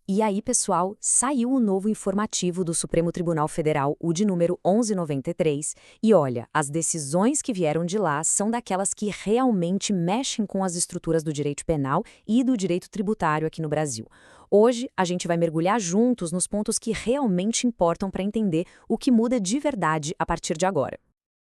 E aí, pessoal, saiu o novo informativo do Supremo Tribunal Federal, o de número 1193, e olha, as decisões que vieram de lá são daquelas que realmente mexem com as estruturas do direito penal e do direito tributário aqui no Brasil. Hoje, a gente vai mergulhar juntos nos pontos que realmente importam para entender o que muda de verdade a partir de agora.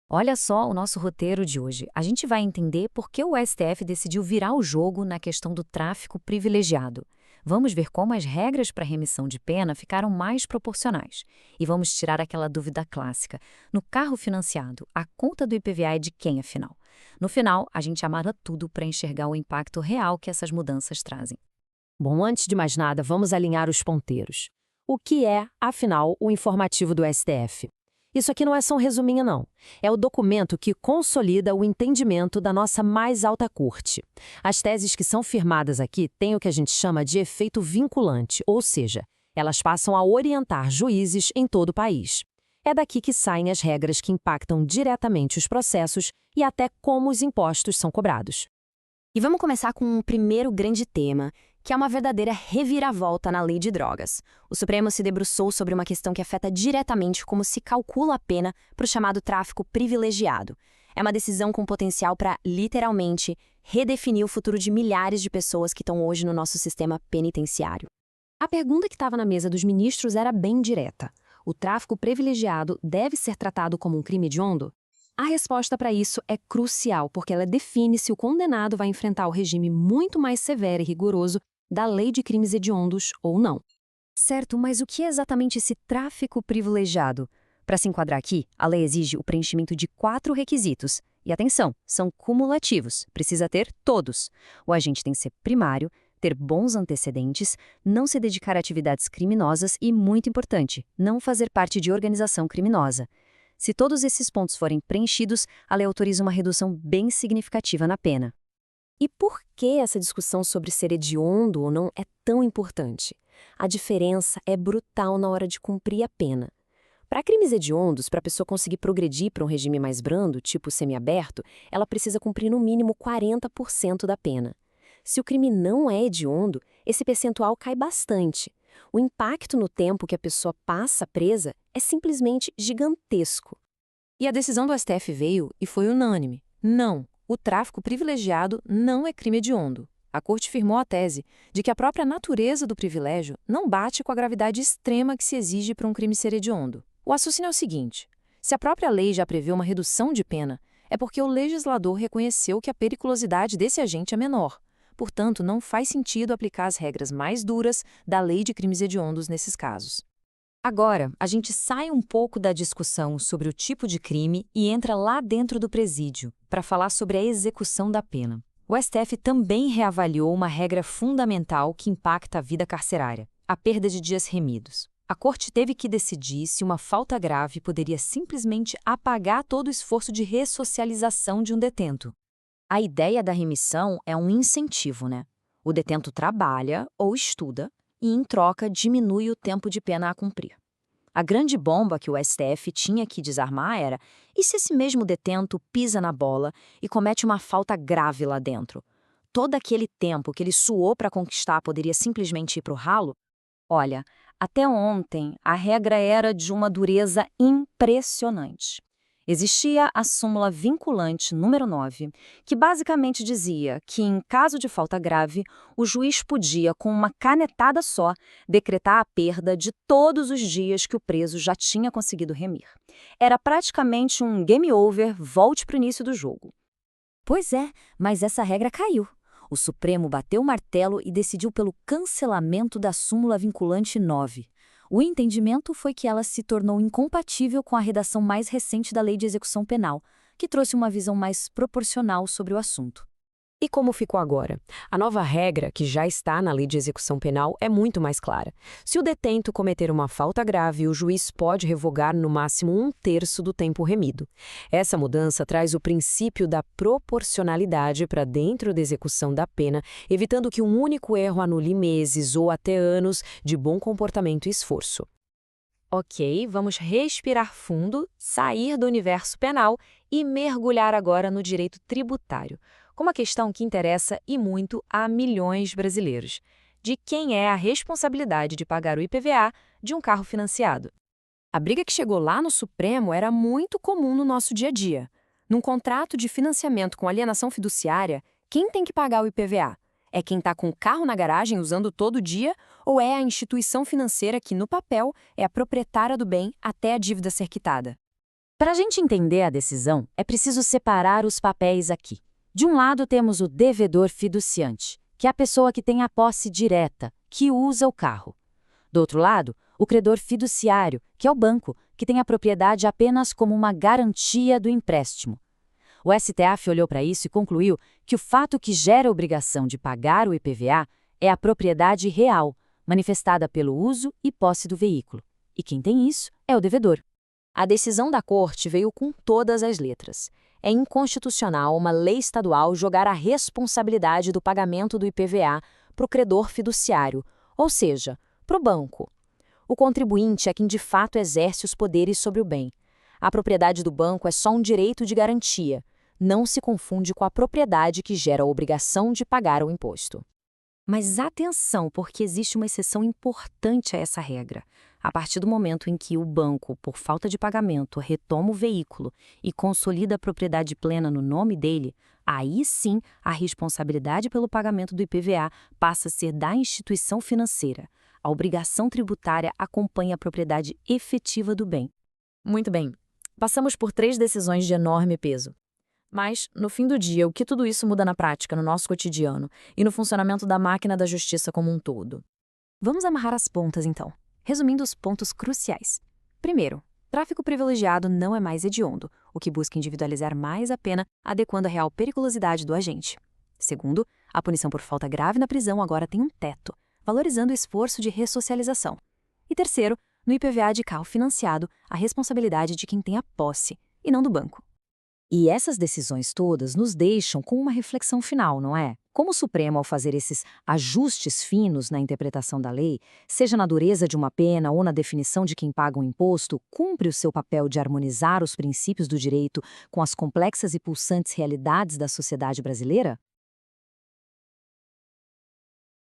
Olha só o nosso roteiro de hoje. A gente vai entender por que o STF decidiu virar o jogo na questão do tráfico privilegiado. Vamos ver como as regras para remissão de pena ficaram mais proporcionais. E vamos tirar aquela dúvida clássica. No carro financiado, a conta do IPVA é de quem, afinal? No final, a gente amarra tudo para enxergar o impacto real que essas mudanças trazem. Bom, antes de mais nada, vamos alinhar os ponteiros. O que é, afinal, o informativo do STF? Isso aqui não é só um resuminho, não. É o documento que consolida o entendimento da nossa mais alta corte. As teses que são firmadas aqui têm o que a gente chama de efeito vinculante, ou seja, elas passam a orientar juízes em todo o país. É daqui que saem as regras que impactam diretamente os processos e até como os impostos são cobrados. E vamos começar com o primeiro grande tema, que é uma verdadeira reviravolta na lei de drogas. O Supremo se debruçou sobre uma questão que afeta diretamente como se calcula a pena para o chamado tráfico privilegiado. É uma decisão com potencial para, literalmente, redefinir o futuro de milhares de pessoas que estão hoje no nosso sistema penitenciário. A pergunta que estava na mesa dos ministros era bem direta. O tráfico privilegiado deve ser tratado como um crime hediondo? A resposta para isso é crucial, porque ela define se o condenado vai enfrentar o regime muito mais severo e rigoroso da lei de crimes hediondos ou não. Certo, mas o que é exatamente esse tráfico privilegiado? Para se enquadrar aqui, a lei exige o preenchimento de 4 requisitos. E atenção, são cumulativos, precisa ter todos. O agente tem que ser primário, ter bons antecedentes, não se dedicar a atividades criminosas e, muito importante, não fazer parte de organização criminosa. Se todos esses pontos forem preenchidos, a lei autoriza uma redução bem significativa na pena. E por que essa discussão sobre ser hediondo ou não é tão importante? A diferença é brutal na hora de cumprir a pena. Para crimes hediondos, para a pessoa conseguir progredir para um regime mais brando, tipo semiaberto, ela precisa cumprir no mínimo 40% da pena. Se o crime não é hediondo, esse percentual cai bastante. O impacto no tempo que a pessoa passa presa é simplesmente gigantesco. E a decisão do STF veio e foi unânime. Não, o tráfico privilegiado não é crime hediondo. A Corte firmou a tese de que a própria natureza do privilégio não bate com a gravidade extrema que se exige para um crime ser hediondo. O raciocínio é o seguinte: se a própria lei já prevê uma redução de pena, é porque o legislador reconheceu que a periculosidade desse agente é menor. Portanto, não faz sentido aplicar as regras mais duras da lei de crimes hediondos nesses casos. Agora, a gente sai um pouco da discussão sobre o tipo de crime e entra lá dentro do presídio, para falar sobre a execução da pena. O STF também reavaliou uma regra fundamental que impacta a vida carcerária: a perda de dias remidos. A Corte teve que decidir se uma falta grave poderia simplesmente apagar todo o esforço de ressocialização de um detento. A ideia da remissão é um incentivo, né? O detento trabalha ou estuda e, em troca, diminui o tempo de pena a cumprir. A grande bomba que o STF tinha que desarmar era: e se esse mesmo detento pisa na bola e comete uma falta grave lá dentro? Todo aquele tempo que ele suou para conquistar poderia simplesmente ir para o ralo? Olha, até ontem a regra era de uma dureza impressionante. Existia a súmula vinculante número 9, que basicamente dizia que, em caso de falta grave, o juiz podia, com uma canetada só, decretar a perda de todos os dias que o preso já tinha conseguido remir. Era praticamente um game over, volte para o início do jogo. Pois é, mas essa regra caiu. O Supremo bateu o martelo e decidiu pelo cancelamento da súmula vinculante 9. O entendimento foi que ela se tornou incompatível com a redação mais recente da Lei de Execução Penal, que trouxe uma visão mais proporcional sobre o assunto. E como ficou agora? A nova regra, que já está na Lei de Execução Penal, é muito mais clara. Se o detento cometer uma falta grave, o juiz pode revogar no máximo 1/3 do tempo remido. Essa mudança traz o princípio da proporcionalidade para dentro da execução da pena, evitando que um único erro anule meses ou até anos de bom comportamento e esforço. Ok, vamos respirar fundo, sair do universo penal e mergulhar agora no direito tributário, com uma questão que interessa e muito a milhões de brasileiros. de quem é a responsabilidade de pagar o IPVA de um carro financiado. A briga que chegou lá no Supremo era muito comum no nosso dia a dia. Num contrato de financiamento com alienação fiduciária, quem tem que pagar o IPVA? É quem está com o carro na garagem usando todo dia ou é a instituição financeira que, no papel, é a proprietária do bem até a dívida ser quitada? Para a gente entender a decisão, é preciso separar os papéis aqui. De um lado temos o devedor fiduciante, que é a pessoa que tem a posse direta, que usa o carro. Do outro lado, o credor fiduciário, que é o banco, que tem a propriedade apenas como uma garantia do empréstimo. O STF olhou para isso e concluiu que o fato que gera a obrigação de pagar o IPVA é a propriedade real, manifestada pelo uso e posse do veículo. E quem tem isso é o devedor. A decisão da Corte veio com todas as letras. É inconstitucional uma lei estadual jogar a responsabilidade do pagamento do IPVA para o credor fiduciário, ou seja, para o banco. O contribuinte é quem de fato exerce os poderes sobre o bem. A propriedade do banco é só um direito de garantia. Não se confunde com a propriedade que gera a obrigação de pagar o imposto. Mas atenção, porque existe uma exceção importante a essa regra. A partir do momento em que o banco, por falta de pagamento, retoma o veículo e consolida a propriedade plena no nome dele, aí sim a responsabilidade pelo pagamento do IPVA passa a ser da instituição financeira. A obrigação tributária acompanha a propriedade efetiva do bem. Muito bem, passamos por 3 decisões de enorme peso. Mas, no fim do dia, o que tudo isso muda na prática, no nosso cotidiano e no funcionamento da máquina da justiça como um todo? Vamos amarrar as pontas, então, resumindo os pontos cruciais. Primeiro, tráfico privilegiado não é mais hediondo, o que busca individualizar mais a pena, adequando a real periculosidade do agente. Segundo, a punição por falta grave na prisão agora tem um teto, valorizando o esforço de ressocialização. E terceiro, no IPVA de carro financiado, a responsabilidade de quem tem a posse, e não do banco. E essas decisões todas nos deixam com uma reflexão final, não é? Como o Supremo, ao fazer esses ajustes finos na interpretação da lei, seja na dureza de uma pena ou na definição de quem paga um imposto, cumpre o seu papel de harmonizar os princípios do direito com as complexas e pulsantes realidades da sociedade brasileira?